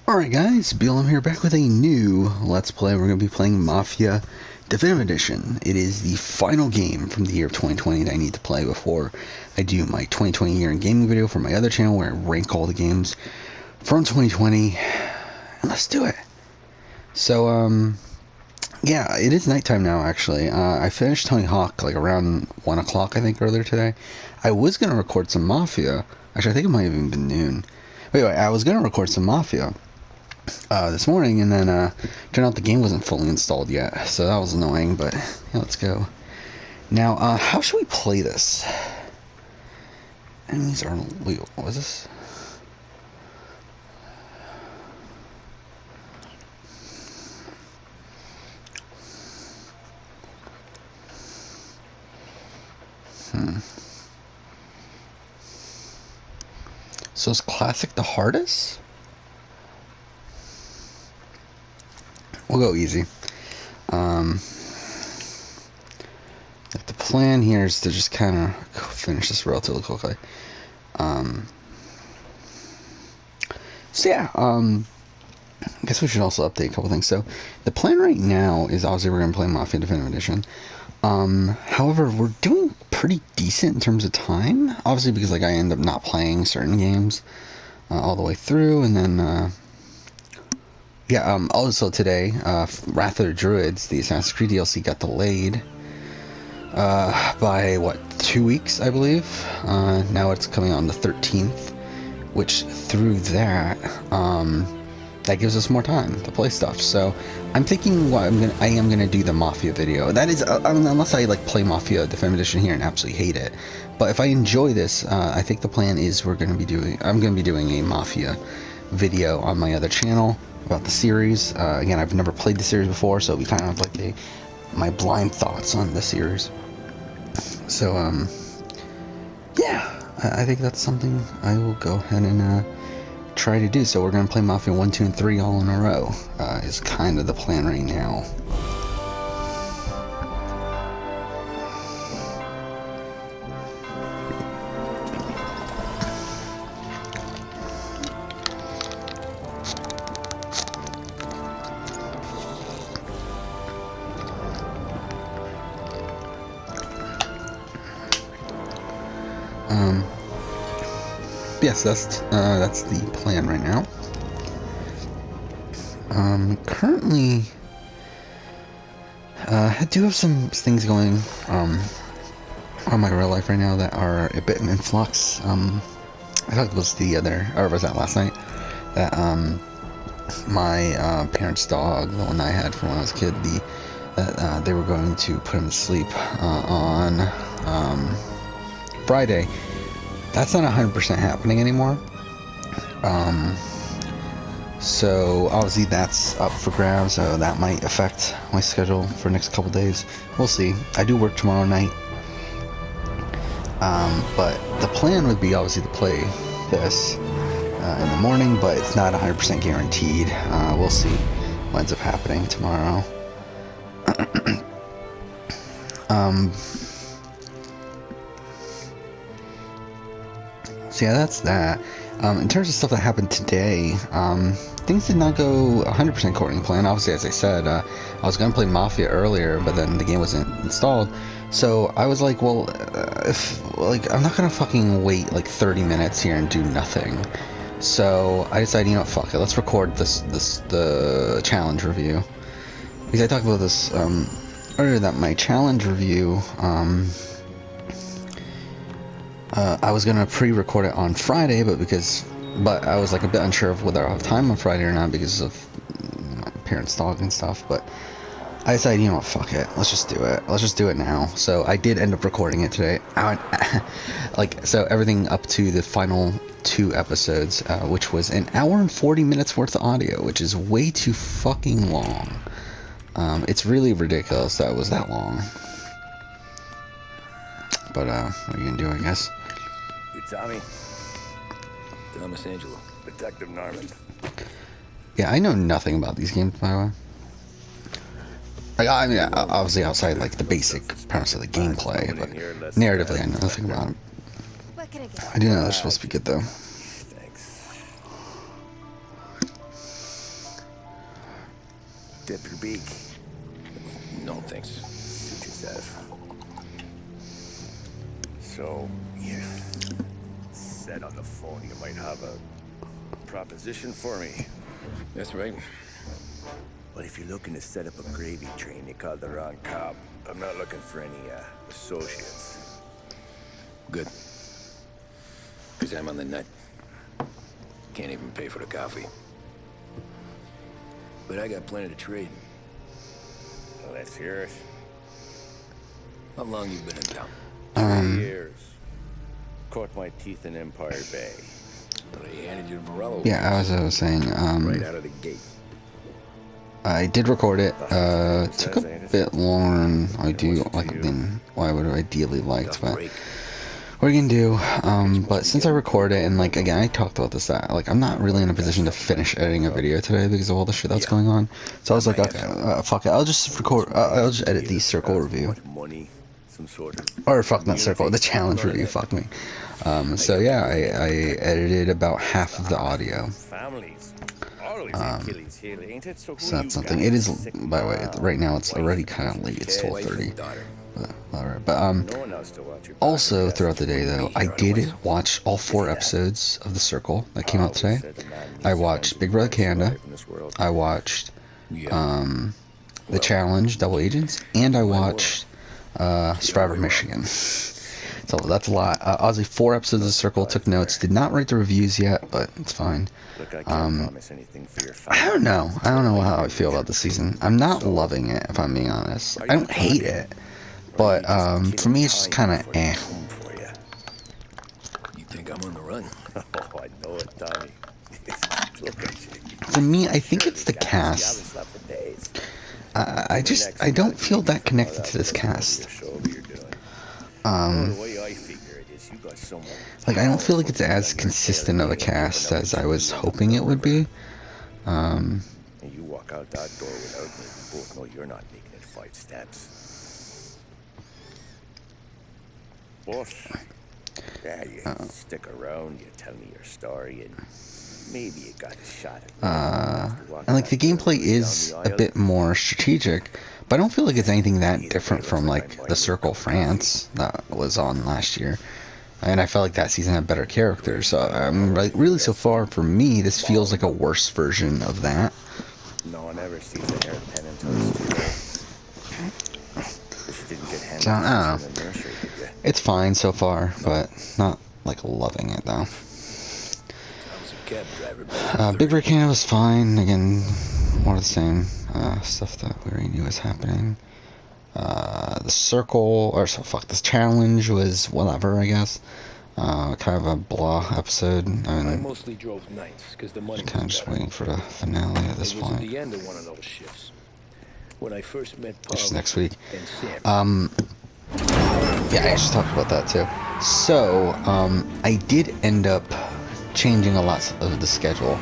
Alright guys, BLM here back with a new Let's Play. We're going to be playing Mafia Definitive Edition. It is the final game from the year of 2020 that I need to play before I do my 2020 year in gaming video for my other channel where I rank all the games from 2020. And let's do it. So, yeah, it is nighttime now actually. I finished Tony Hawk like around 1 o'clock I think earlier today. I was going to record some Mafia. Actually, I think it might have even been noon. But anyway, I was going to record some Mafia this morning, and then turned out the game wasn't fully installed yet, so that was annoying. But yeah, let's go now. How should we play this? Enemies are legal. What is this? So is classic the hardest? We'll go easy. Like the plan here is to just kind of finish this relatively quickly. So yeah, I guess we should also update a couple things. So the plan right now is obviously we're going to play Mafia Definitive Edition. However, we're doing pretty decent in terms of time. Obviously because like I end up not playing certain games all the way through, and then yeah, also today, Wrath of the Druids, the Assassin's Creed DLC, got delayed by, what, 2 weeks, I believe? Now it's coming on the 13th, which through that, that gives us more time to play stuff. So I'm thinking I am gonna do the Mafia video. That is, unless I like play Mafia Definitive Edition here and absolutely hate it. But if I enjoy this, I think the plan is I'm gonna be doing a Mafia video on my other channel about the series. Again, I've never played the series before, so it'll be kind of like my blind thoughts on the series. So, yeah, I think that's something I will go ahead and try to do. So we're going to play Mafia 1, 2, and 3 all in a row, is kind of the plan right now. Yes, that's the plan right now. Currently, I do have some things going on my real life right now that are a bit in flux. I talked about was that last night? That my parents' dog, the one I had from when I was a kid, that they were going to put him to sleep on Friday. That's not 100% happening anymore. So obviously that's up for grabs, so that might affect my schedule for the next couple days. We'll see. I do work tomorrow night. But the plan would be obviously to play this in the morning, but it's not 100% guaranteed. We'll see what ends up happening tomorrow. So yeah, that's that. In terms of stuff that happened today, things did not go 100% according to plan. Obviously, as I said, I was going to play Mafia earlier, but then the game wasn't installed. So I was like, well, I'm not going to fucking wait like 30 minutes here and do nothing. So I decided, you know, fuck it, let's record the challenge review. Because I talked about this earlier, that my challenge review, I was gonna pre-record it on Friday, but I was like a bit unsure of whether I'll have time on Friday or not because of my parents' dog and stuff. But I decided, you know what, fuck it, let's just do it. Let's just do it now. So I did end up recording it today. So everything up to the final 2 episodes, which was an hour and 40 minutes worth of audio, which is way too fucking long. It's really ridiculous that it was that long. But what are you gonna do, I guess? You Tommy? Thomas Angelo. Detective Norman. Yeah, I know nothing about these games, by the way. Like, I mean, obviously outside like the basic premise of the gameplay, but narratively I know nothing about them. I do know they're supposed to be good though. Thanks. dip your beak. No, thanks. Suit yourself. So, you said on the phone you might have a proposition for me. That's right. Well, if you're looking to set up a gravy train, you called the wrong cop. I'm not looking for any, associates. Good. Because I'm on the nut. Can't even pay for the coffee. But I got plenty to trade. Well, let's hear it. How long you been in town? 3 years. Caught my teeth in Empire Bay. They handed you the Morello. Yeah, as I was saying, Right out of the gate. I did record it. It took a bit longer than what I would have ideally liked, but what are you gonna do? But since I recorded it, and like again, I talked about this, that like I'm not really in a position to finish editing a video today because of all the shit that's going on. So I was like, okay, fuck it, I'll just record. I'll just edit the circle review, or fuck that circle, the challenge review. Fuck me. So yeah, I edited about half of the audio. So that's something. It is, by the way, right now it's already kind of late. It's 12:30. But also throughout the day though, I did watch all 4 episodes of The Circle that came out today. I watched Big Brother Canada. I watched The Challenge, Double Agents, and I watched Survivor Michigan. So that's a lot. Ozzy, 4 episodes of The Circle, took notes. Did not write the reviews yet, but it's fine. I don't know. I don't know how I feel about the season. I'm not loving it, if I'm being honest. I don't hate it, but for me, it's just kind of eh. You think I'm on the run? Oh, I know it, Tommy. Look at you. For me, I think it's the cast. I don't feel that connected to this cast. Like, I don't feel like it's as consistent of a cast as I was hoping it would be. And you walk out that door without me, we both know you're not making it 5 steps. But, yeah, you stick around, you tell me your story, and maybe you got a shot at and like the gameplay is a bit more strategic, but I don't feel like it's anything that different from like the Circle France that was on last year. And I felt like that season had better characters. So like really, so far for me, this feels like a worse version of that. No one ever sees a hairpin until it's too late. She didn't get handed So, I don't in the nursery, did you? It's fine so far, but not like loving it though. Big Brother Canada was fine. Again, more of the same stuff that we already knew was happening. The Circle, or so fuck, this challenge was whatever, I guess. Kind of a blah episode. I mean, mostly drove nights because the money kind of just waiting for the finale at this point. At the end of one of those shifts. When I first met Paul, Which is next week. and Sam. Yeah, I just talked about that too. So, I did end up changing a lot of the schedule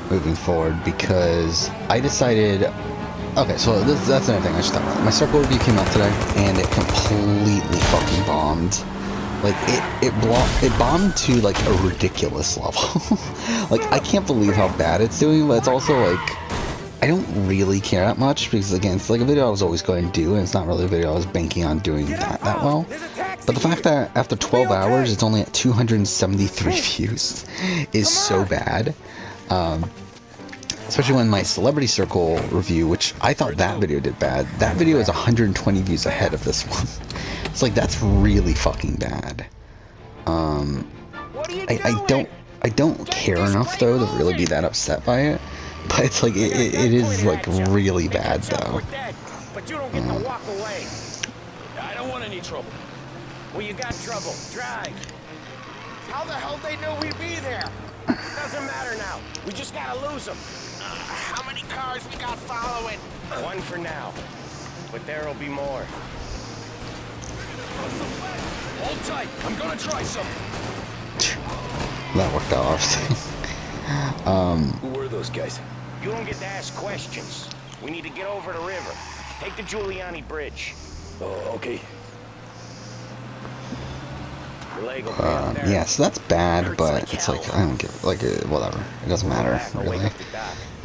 moving forward because I decided. Okay, so that's another thing I should talk about. My Circle review came out today, and it completely fucking bombed. Like it bombed to like a ridiculous level. Like I can't believe how bad it's doing, but it's also like I don't really care that much because again, it's like a video I was always going to do, and it's not really a video I was banking on doing that well. But the fact that after 12 hours it's only at 273 views is so bad. Especially when my Celebrity Circle review, which I thought that video did bad, that video is 120 views ahead of this one. It's like, that's really fucking bad. I don't care enough though to really be that upset by it, but it's like it is like really bad though. But you don't get to walk away. I don't want any trouble. Well, you got trouble. Drive. How the hell they knew we'd be there? Doesn't matter now. We just gotta lose them. How many cars we got following? One for now. But there'll be more. Hold tight. I'm gonna try some. That worked out obviously. Who were those guys? You don't get to ask questions. We need to get over the river. Take the Giuliani Bridge. Oh, okay. Your leg will be up there. Yeah, so that's bad, but it's like I don't give whatever. It doesn't matter really.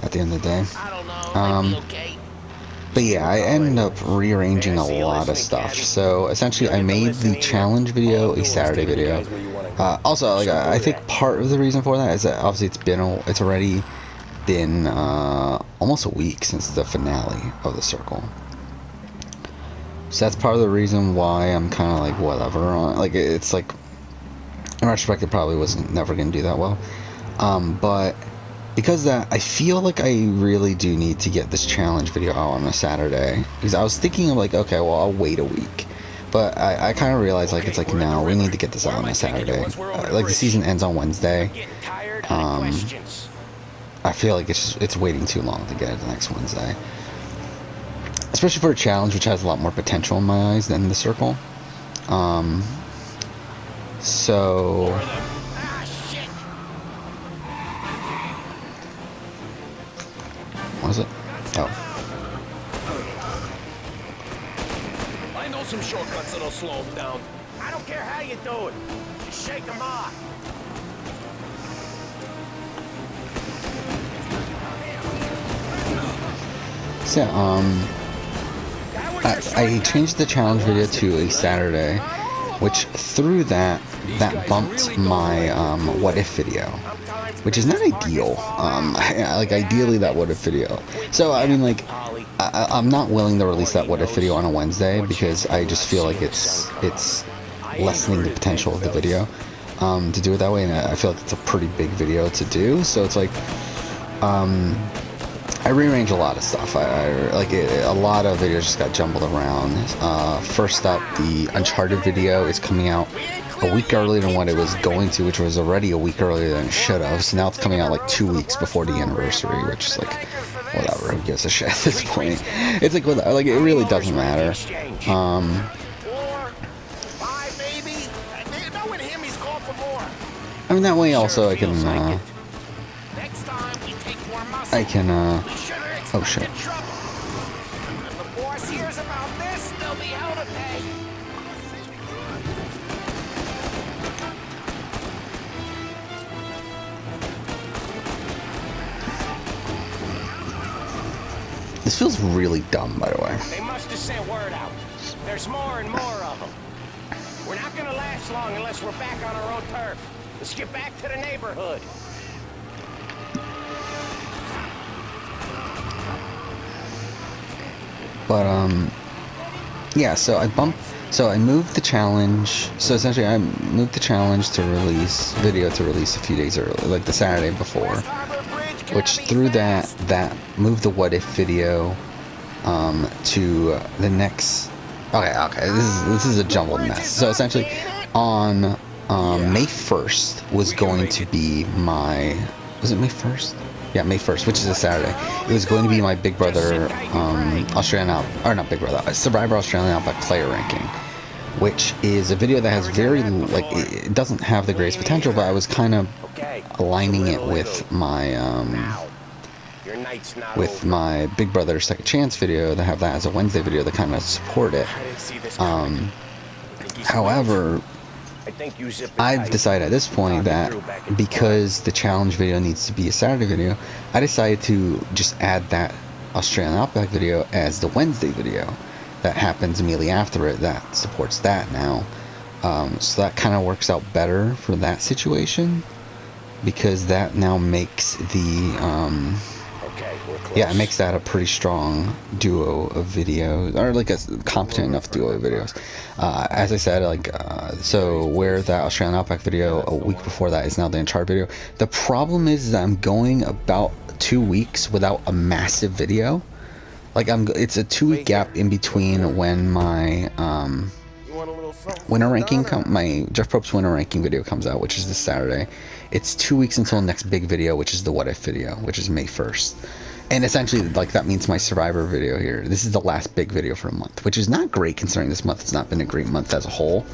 At the end of the day. I don't know. Maybe okay. But yeah, I ended up rearranging a lot of stuff. So essentially, I made the challenge video a Saturday video. Also, like I think part of the reason for that is that obviously it's already been almost a week since the finale of the Circle. So that's part of the reason why I'm kind of like whatever. Like it's like in retrospect, it probably wasn't never gonna do that well. But because that, I feel like I really do need to get this challenge video out on a Saturday. Because I was thinking of like, okay, well, I'll wait a week. But I kind of realized like it's like no, we need to get this out on a Saturday. Like the season ends on Wednesday. I feel like it's waiting too long to get it the next Wednesday. Especially for a challenge which has a lot more potential in my eyes than the Circle. So what was it? Oh. I know some shortcuts that'll slow him down. I don't care how you do it. Just shake him off. So, I changed the challenge video to a Saturday, which through that bumped my what if video, which is not ideal. Like ideally that what if video. So I mean, like I'm not willing to release that what if video on a Wednesday because I just feel like it's lessening the potential of the video to do it that way, and I feel like it's a pretty big video to do. So it's like I rearranged a lot of stuff. A lot of videos just got jumbled around. First up, the Uncharted video is coming out a week earlier than what it was going to, which was already a week earlier than it should have. So now it's coming out like 2 weeks before the anniversary, which is like, whatever, who gives a shit at this point? It's like, it really doesn't matter. I mean, that way also I can, oh shit. If the boss hears about this, there'll be hell to pay. This feels really dumb, by the way. They must have sent word out. There's more and more of them. We're not gonna last long unless we're back on our own turf. Let's get back to the neighborhood. But yeah, so I moved the challenge. So essentially I moved the challenge to release a few days early, like the Saturday before, which through that moved the what if video to the next. Okay, this is a jumbled mess. So essentially on May 1st was going to be my, was it May 1st? Yeah, May 1st, which is a Saturday. It was going to be my Big Brother Survivor Australian Outback player ranking, which is a video that has very, like, it doesn't have the greatest potential, but I was kind of aligning it with my Big Brother Second Chance video, to have that as a Wednesday video to kind of support it. However, I've decided at this point that because the challenge video needs to be a Saturday video, I decided to just add that Australian Outback video as the Wednesday video that happens immediately after it, that supports that now. So that kind of works out better for that situation, because that now makes the it makes that a pretty strong duo of videos, or like a competent enough duo of videos. As I said, so where that Australian Outback video a week before that is now the Uncharted video. The problem is that I'm going about 2 weeks without a massive video. It's a 2-week gap in between when my winter ranking my Jeff Probst's winter ranking video comes out, which is this Saturday. It's 2 weeks until the next big video, which is the what if video, which is May 1st. And essentially, that means my Survivor video here. This is the last big video for a month, which is not great considering this month has not been a great month as a whole.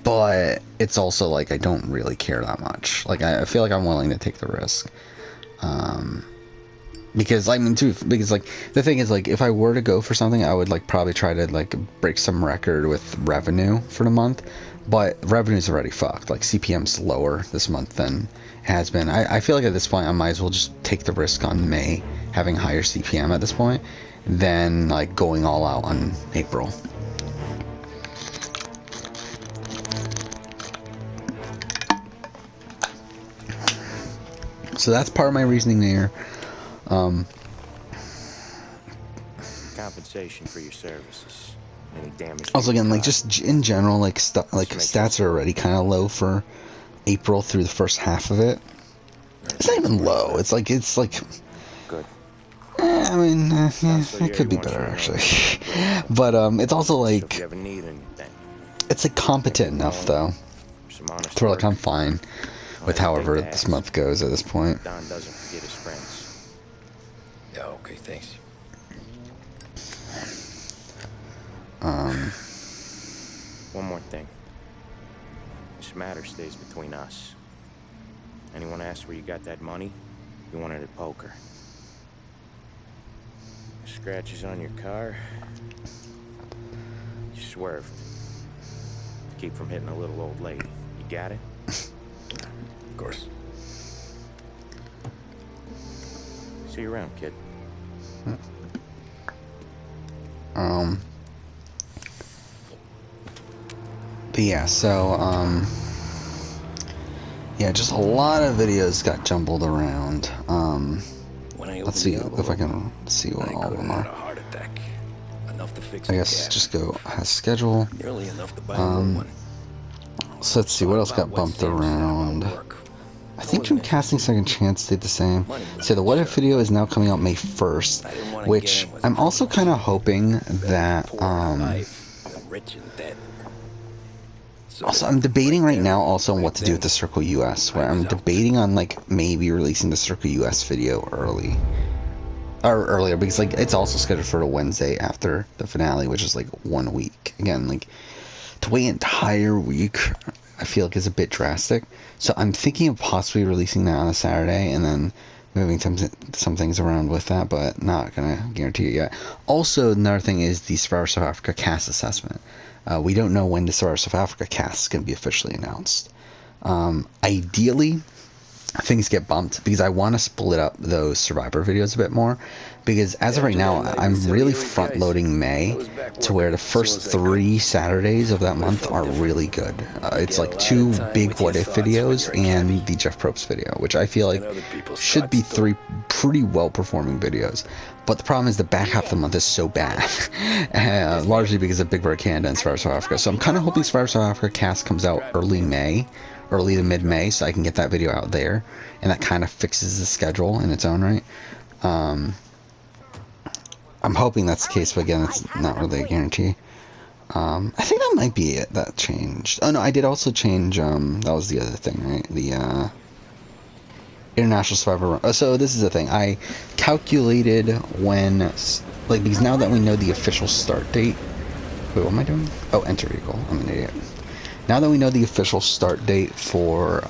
But it's also I don't really care that much. I feel like I'm willing to take the risk. Because the thing is, if I were to go for something, I would probably try to break some record with revenue for the month. But revenue's already fucked. CPM's lower this month than it has been. I feel like at this point I might as well just take the risk on May, having higher CPM at this point than like going all out on April. So that's part of my reasoning there. Compensation for your services. Any damage? Also, to your again, like car? just in general, like stats are already kind of low for April through the first half of it. It's not even low. It's like Good. I mean, yeah, So it could be wants you better to know actually. But it's also So if like you ever need anything, it's like competent enough though. some honest To where, work, like, I'm fine don't with hesitate however to this ask. month goes at this point. Don doesn't forget his friends. Yeah, okay, thanks. One more thing. This matter stays between us. Anyone asks where you got that money, you won it at poker. Scratches on your car, you swerved. To keep from hitting a little old lady. You got it? Of course. See you around, kid. But yeah, so yeah, just a lot of videos got jumbled around. When I Let's opened see the if envelope, I can see what I all of could them have had a are. heart attack. Enough to fix I the guess cab. just go as schedule. Nearly enough to buy a new one. So let's see what else got bumped around. I think Dream Casting Second Chance stayed the same. So the What If video is now coming out May 1st, which I'm also kind of hoping that also, I'm debating right now also on what to do with the Circle US, where I'm debating on like maybe releasing the Circle US video early. Or earlier, because like it's also scheduled for a Wednesday after the finale, which is like 1 week. Again, like to wait an entire week, I feel like is a bit drastic. So I'm thinking of possibly releasing that on a Saturday and then moving some things around with that, but not gonna guarantee it yet. Also, another thing is the Survivor South Africa cast assessment. We don't know when the Survivor South Africa cast is going to be officially announced. Ideally, things get bumped because I want to split up those Survivor videos a bit more. Because as of right now, I'm really front loading May to where the first 3 Saturdays of that month are really good. It's like 2 big What If videos and the Jeff Probst video, which I feel like should be 3 pretty well performing videos. But the problem is the back half of the month is so bad, largely because of Big Brother Canada and Survivor South Africa. So I'm kind of hoping Survivor South Africa cast comes out early to mid-May, so I can get that video out there, and that kind of fixes the schedule in its own right. I'm hoping that's the case, but again, it's not really a guarantee. I think that might be it that changed. Oh no, I did also change, that was the other thing, right? The, International Survivor. So this is the thing. I calculated when, like, because now that we know the official start date. Wait, what am I doing? Oh, enter vehicle. I'm an idiot. Now that we know the official start date for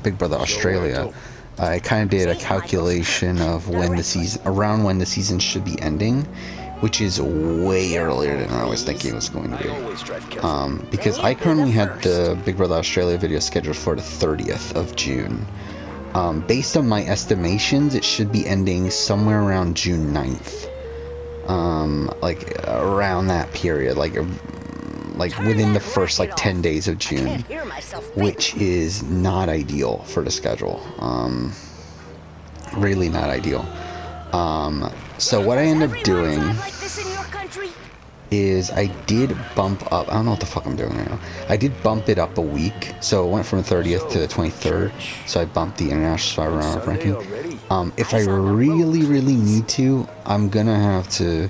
Big Brother Australia, I kind of did a calculation of around when the season should be ending, which is way earlier than I was thinking it was going to be. Because I currently had the Big Brother Australia video scheduled for the 30th of June. Based on my estimations, it should be ending somewhere around June 9th. Like around that period, like within the first like 10 days of June, which is not ideal for the schedule. Really not ideal. So what I ended up doing is I did bump up, I don't know what the fuck I'm doing right now. I did bump it up a week, so it went from the 30th to the 23rd, so I bumped the International Survivor roundup ranking. If I really need to, I'm gonna have to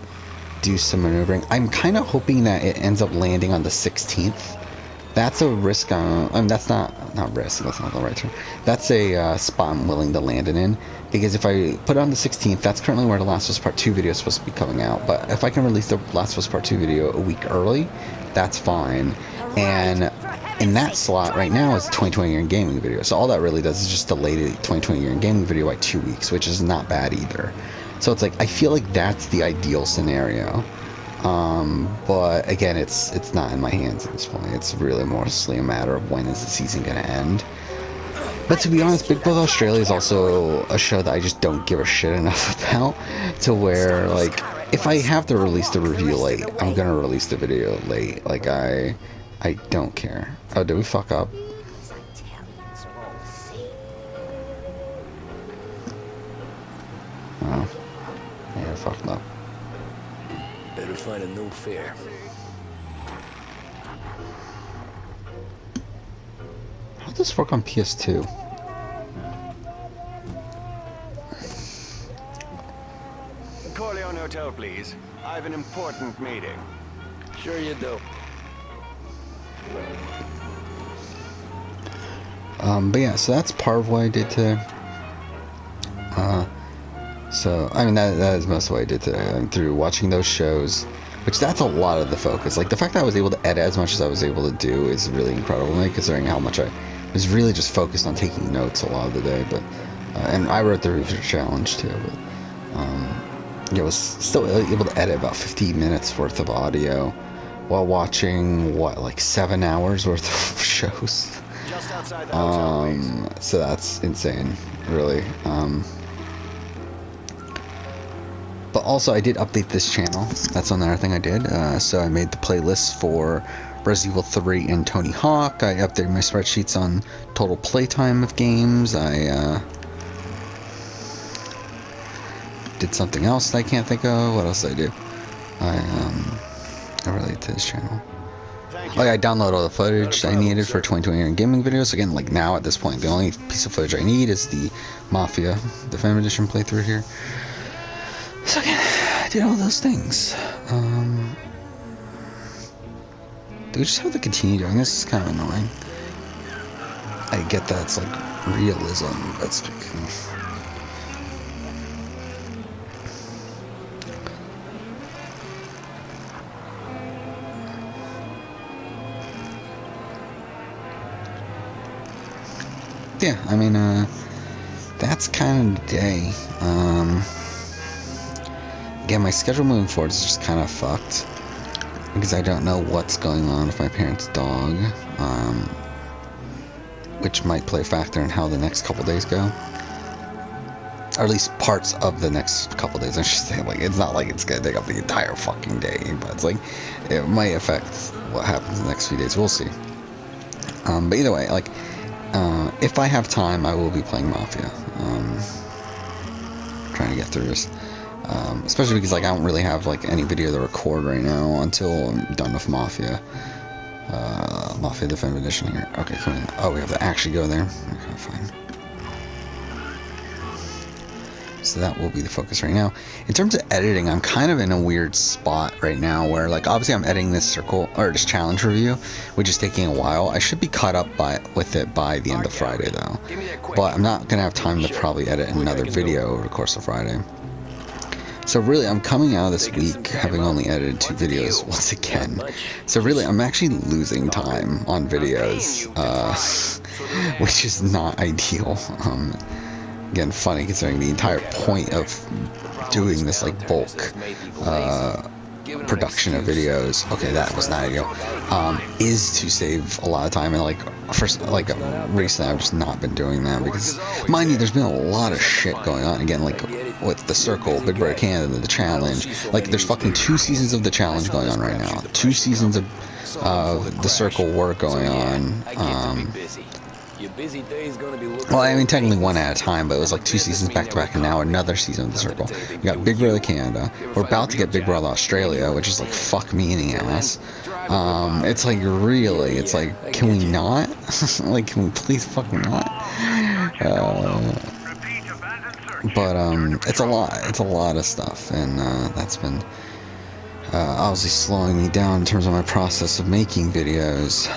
do some maneuvering. I'm kind of hoping that it ends up landing on the 16th. That's a risk that's not risk, that's not the right term. That's a spot I'm willing to land it in, because if I put it on the 16th, that's currently where the Last of Us Part 2 video is supposed to be coming out. But if I can release the Last of Us Part 2 video a week early, that's fine. And in that slot right now is a 2020 year in gaming video. So all that really does is just delay the 2020 year in gaming video by 2 weeks, which is not bad either. So it's like, I feel like that's the ideal scenario. But again, it's not in my hands at this point. It's really mostly a matter of when is the season going to end. But to be honest, Big Brother Australia is also a show that I just don't give a shit enough about, to where, like, if I have to release the review late, I'm gonna release the video late. Like, I don't care. Oh, did we fuck up? Oh. Yeah, fucked up. Better find a new fare. How does this work on PS2? Corleone Hotel, please. I have an important meeting. Sure you do. But yeah, so that's part of what I did today. So, I mean, that is most of what I did today. Through watching those shows, which that's a lot of the focus. Like, the fact that I was able to edit as much as I was able to do is really incredible to me, considering how much I was really just focused on taking notes a lot of the day. But, and I wrote the review challenge too, but, yeah, I was still able to edit about 15 minutes worth of audio while watching, what, like 7 hours worth of shows. Just outside the hotel, please. So that's insane, really. But also, I did update this channel. That's another thing I did. So I made the playlist for Resident Evil 3 and Tony Hawk. I updated my spreadsheets on total playtime of games. I did something else that I can't think of. What else did I do? I related to this channel. Like, I downloaded all the footage I needed for 2020 gaming videos. Again, like, now at this point, the only piece of footage I need is the Mafia Definitive Edition playthrough here. So again, I did all those things. Do we just have to continue doing this? It's kind of annoying. I get that it's like realism, but it's yeah, I mean, that's kind of the day. Again, my schedule moving forward is just kind of fucked because I don't know what's going on with my parents' dog, which might play a factor in how the next couple days go, or at least parts of the next couple days. I should say, like, it's not like it's gonna take up the entire fucking day, but it's like it might affect what happens in the next few days. We'll see. But either way, like, if I have time, I will be playing Mafia. Trying to get through this. Especially because, like, I don't really have, like, any video to record right now until I'm done with Mafia. Mafia Definitive Edition here. Okay, come in. Oh, we have to actually go there. Okay, fine. So that will be the focus right now. In terms of editing, I'm kind of in a weird spot right now where, like, obviously I'm editing this circle, or this challenge review, which is taking a while. I should be caught up with it by the end of Friday, though. But I'm not going to have time to probably edit another video over the course of Friday. So really, I'm coming out of this week having only edited 2 videos once again. So really, I'm actually losing time on videos, which is not ideal. Again, funny considering the entire point of doing this, like, bulk production of videos, okay, that was not ideal, is to save a lot of time. And, like, first, like, recently I've just not been doing that because, mind you, there's been a lot of shit going on. Again, like, with the Circle, Big Brother Canada, the challenge, like, there's fucking 2 seasons of the challenge going on right now, 2 seasons of the Circle work going on. Well, I mean, technically 1 at a time, but it was like 2 seasons back to back, and now another season of the Circle. We got Big Brother Canada. We're about to get Big Brother Australia, which is like, fuck me in the ass. It's like, really, it's like, can we not? Like, can we please fucking not? But it's a lot of stuff, and that's been obviously slowing me down in terms of my process of making videos,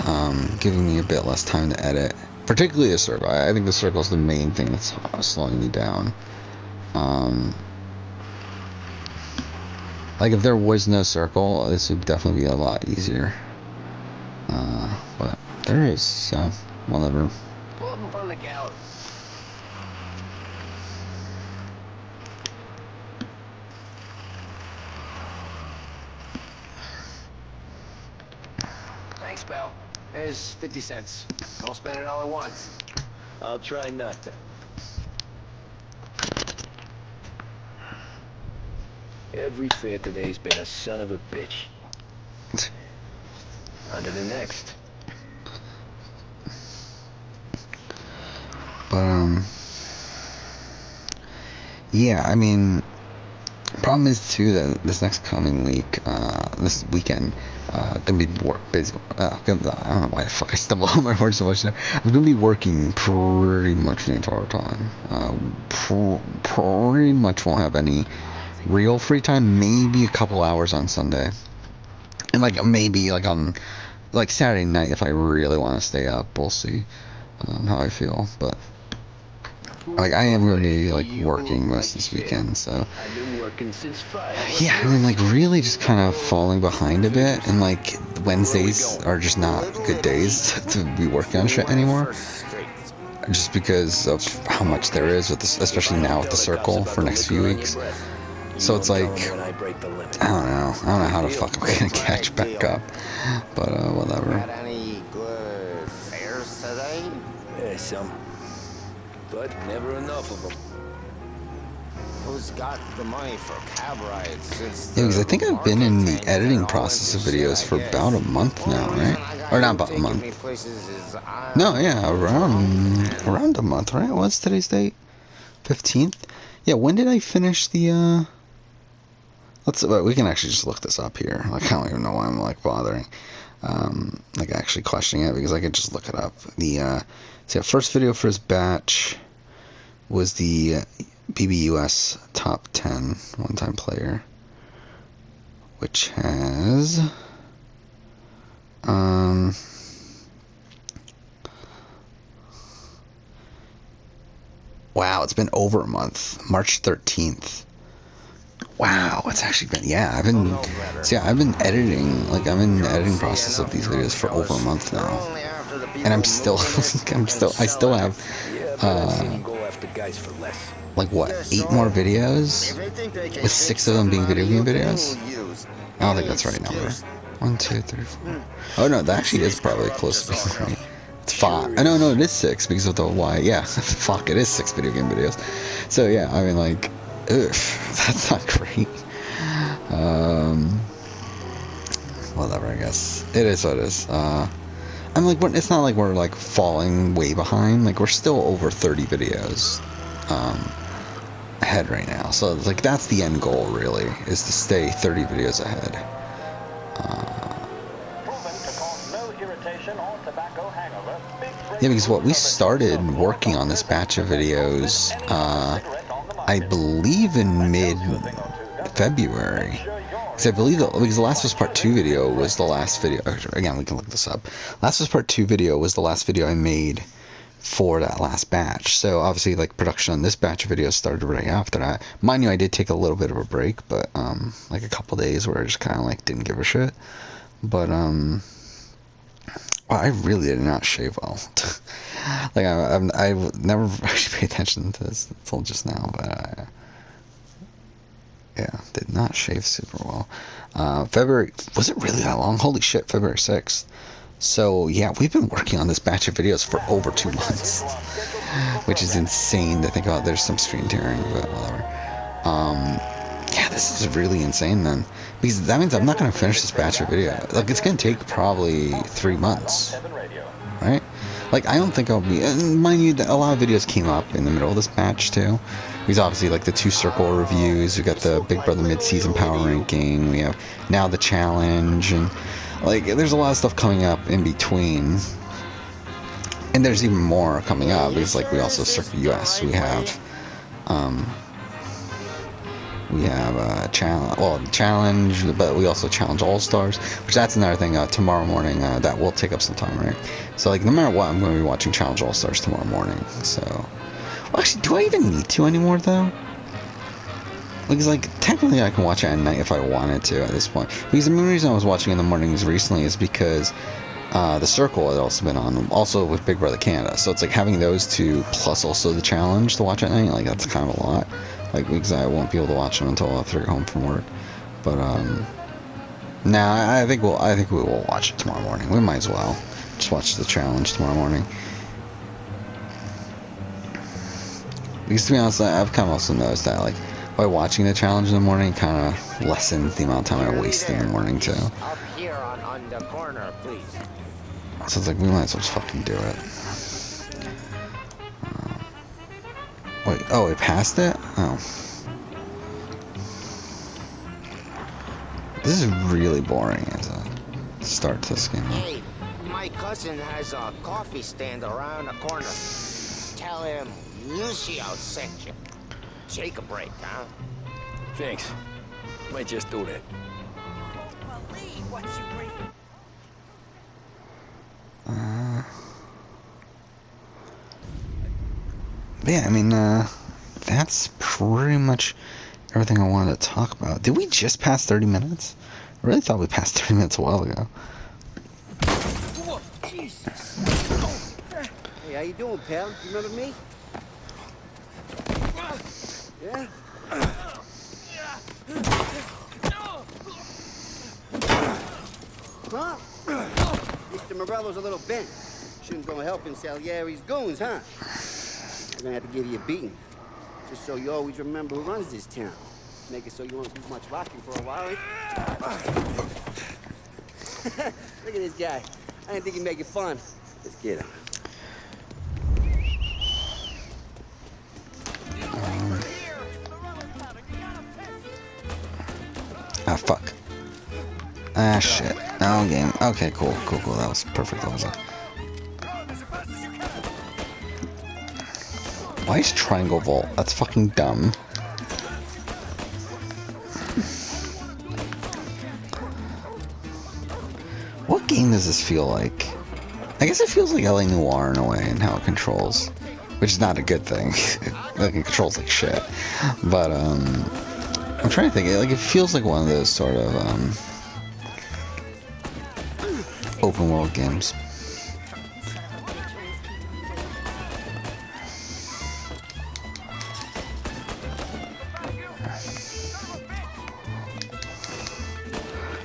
giving me a bit less time to edit. Particularly the Circle. I think the Circle is the main thing that's slowing me down. Like, if there was no Circle, this would definitely be a lot easier. But there is, so whatever. Pull up in front of the gallery. Thanks, pal. Here's 50 cents. Don't spend it all at once. I'll try not to. Every fair today's been a son of a bitch. On to the next. But yeah, I mean, problem is too that this next coming week, this weekend, gonna be busy. I don't know why the fuck I stumbled on my words so much there. I'm gonna be working pretty much the entire time. Pretty much won't have any real free time. Maybe a couple hours on Sunday, and like maybe like on like Saturday night if I really want to stay up. We'll see how I feel, but. Like I am really like working most this weekend, so I've been working since 5. yeah, and then like really just kind of falling behind a bit, and like Wednesdays are just not good days to be working on shit anymore, just because of how much there is with this, especially now with the circle for next few weeks. So it's like I don't know how the fuck I'm gonna catch back up, but whatever. Got any good fares today? Yeah, some. But never enough of them. Who's got the money for cab rides since Yeah, because I think I've been in the market editing tanked and process of all into videos shit, for I guess. about a month now, Only reason right? I got Or not you about a taking month. me places is No, yeah, around a month, right? What's today's date? 15th? Yeah, when did I finish the we can actually just look this up here. Like, I don't even know why I'm like bothering. Like actually questioning it, because I could just look it up. The so first video for his batch was the BBUS top 10 one-time player, which has wow, it's been over a month. March 13th. Wow, it's actually been, yeah, I've been editing, like I'm in the editing process of these videos for over a month now. And I'm still, I still have, like what, 8 more videos? With 6 of them being video game videos? I don't think that's the right number. 1, 2, 3, 4. Oh no, that actually is probably close to being right. It's 5. No, it is 6 because of the Y. Yeah, fuck, it is 6 video game videos. So yeah, I mean like, ugh, that's not great. Whatever, I guess. It is what it is. I'm like, it's not like we're like falling way behind. Like we're still over 30 videos ahead right now. So it's like that's the end goal really, is to stay 30 videos ahead. Yeah, because what we started working on this batch of videos, I believe in mid-February. Because I believe because the Last of Us Part 2 video was the last video. Again, we can look this up. Last of Us Part 2 video was the last video I made for that last batch. So obviously, like, production on this batch of videos started right after that. Mind you, I did take a little bit of a break, but like a couple days where I just kind of like didn't give a shit. But well, I really did not shave well. Like I never actually paid attention to this until just now, but yeah, did not shave super well. February, was it really that long? Holy shit, February 6th. So yeah, we've been working on this batch of videos for over 2 months, which is insane to think about. There's some screen tearing, but whatever. Yeah, this is really insane then, because that means I'm not going to finish this batch of video. Like, it's going to take probably 3 months, right? Like, I don't think I'll be, and mind you, a lot of videos came up in the middle of this batch too, because obviously, like, the 2 circle reviews, we got the Big Brother mid-season power ranking, we have now the challenge, and like, there's a lot of stuff coming up in between. And there's even more coming up, because like we also Circuit US, we have challenge, but we also challenge All Stars, which that's another thing. Tomorrow morning, that will take up some time, right? So like no matter what, I'm going to be watching Challenge All Stars tomorrow morning. So, well, actually, do I even need to anymore though? Because like technically, I can watch it at night if I wanted to at this point. Because the main reason I was watching in the mornings recently is because the Circle had also been on, also with Big Brother Canada. So it's like having those 2 plus also the challenge to watch at night. Like that's kind of a lot. Like, because I won't be able to watch them until after I get home from work. But nah, I think we will watch it tomorrow morning. We might as well just watch the challenge tomorrow morning. 'Cause, like, I don't know, I think we'll watch it tomorrow morning. We might as well just watch the challenge tomorrow morning. But nah, I think we will watch it tomorrow morning. We might as well just watch the challenge tomorrow morning. We might as well just watch the challenge tomorrow morning. We might as well just watch the challenge tomorrow morning. Because to be honest, I've kind of also noticed that, like, by watching the challenge in the morning, kind of lessens the amount of time I waste in the morning, too. Up here on the corner, please. So it's like, we might as well just fucking do it. Wait, oh, it passed it? Oh. This is really boring as a start to this game. Hey, my cousin has a coffee stand around the corner. Tell him Lucio sent you. Take a break, huh? Thanks. Might just do that. But yeah, I mean, that's pretty much everything I wanted to talk about. Did we just pass 30 minutes? I really thought we passed 30 minutes a while ago. Jesus. Hey, how you doing, pal? You remember me? Yeah? Huh? Mr. Morello's a little bent. Shouldn't go helping Salieri's goons, huh? I'm gonna have to give you a beating. Just so you always remember who runs this town. Make it so you won't do much rocking for a while. Look at this guy. I didn't think he'd make it fun. Let's get him. Ah, fuck. Ah, shit. No game. Okay, cool. That was perfect. That was it. Why is triangle vault? That's fucking dumb. What game does this feel like? I guess it feels like LA Noire in a way, and how it controls, which is not a good thing. Like, it controls like shit. But I'm trying to think. Like, it feels like one of those sort of open world games.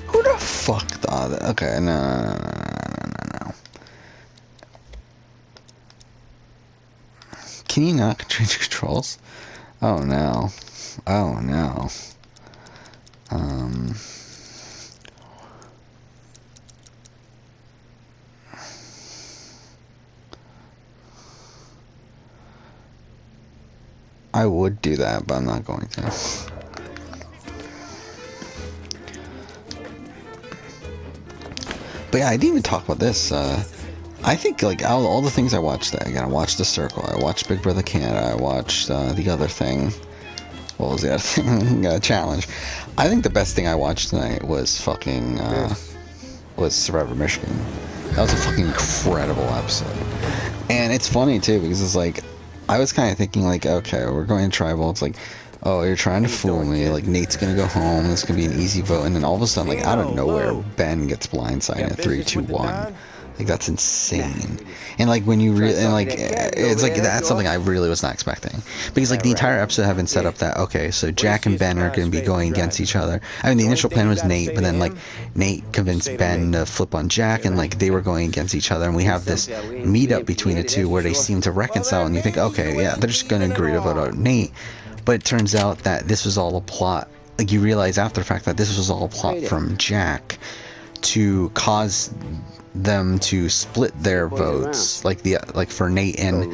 Who the fuck thought that? Okay, no. Can you not change controls? Oh no. I would do that, but I'm not going to. But yeah, I didn't even talk about this. I think, like, all the things I watched, I watched The Circle, I watched Big Brother Canada, I watched the other thing. What was the other thing? Challenge. I think the best thing I watched tonight was fucking, was Survivor Michigan. That was a fucking incredible episode. And it's funny, too, because it's like, I was kind of thinking, like, okay, we're going to tribal. It's like, oh, you're trying to fool me. Like, Nate's going to go home. It's going to be an easy vote. And then all of a sudden, like, out of nowhere, Ben gets blindsided at 3, 2, 1. Like, that's insane. And, like, when you really, and, like, it's like, that's something I really was not expecting. Because, like, the entire episode had been set up that, okay, so Jack and Ben are going to be going against each other. I mean, the initial plan was Nate, but then, like, Nate convinced Ben to flip on Jack, and, like, they were going against each other. And we have this meetup between the two where they seem to reconcile, and you think, okay, yeah, they're just going to agree to vote out Nate. But it turns out that this was all a plot. Like, you realize after the fact that this was all a plot from Jack to cause them to split their votes, like for Nate and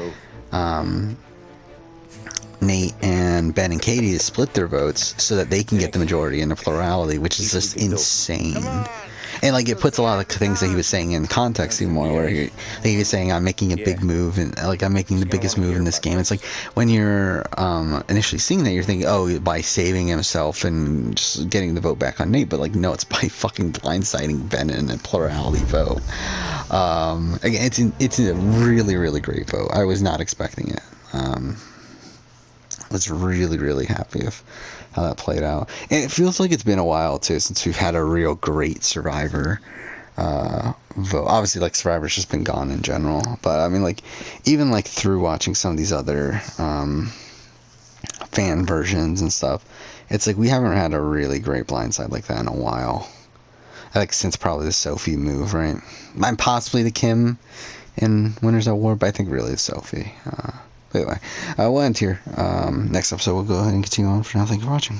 Ben and Katie to split their votes so that they can get the majority in the plurality, which is just insane. And, like, it puts a lot of things that he was saying in context even more, where he was saying, I'm making a big move, and, like, I'm making the biggest move in this game. It's like, when you're initially seeing that, you're thinking, oh, by saving himself and just getting the vote back on Nate, but, like, no, it's by fucking blindsiding Ben in a plurality vote. Again, it's a really, really great vote. I was not expecting it. I was really, really happy with how that played out. And it feels like it's been a while, too, since we've had a real great Survivor vote. Obviously, like, Survivor's just been gone in general. But, I mean, like, even, like, through watching some of these other fan versions and stuff, it's like we haven't had a really great blindside like that in a while. Like, since probably the Sophie move, right? And possibly the Kim in Winners at War, but I think really it's Sophie. But anyway, we'll end here. Next episode, we'll go ahead and continue on. For now, thank you for watching.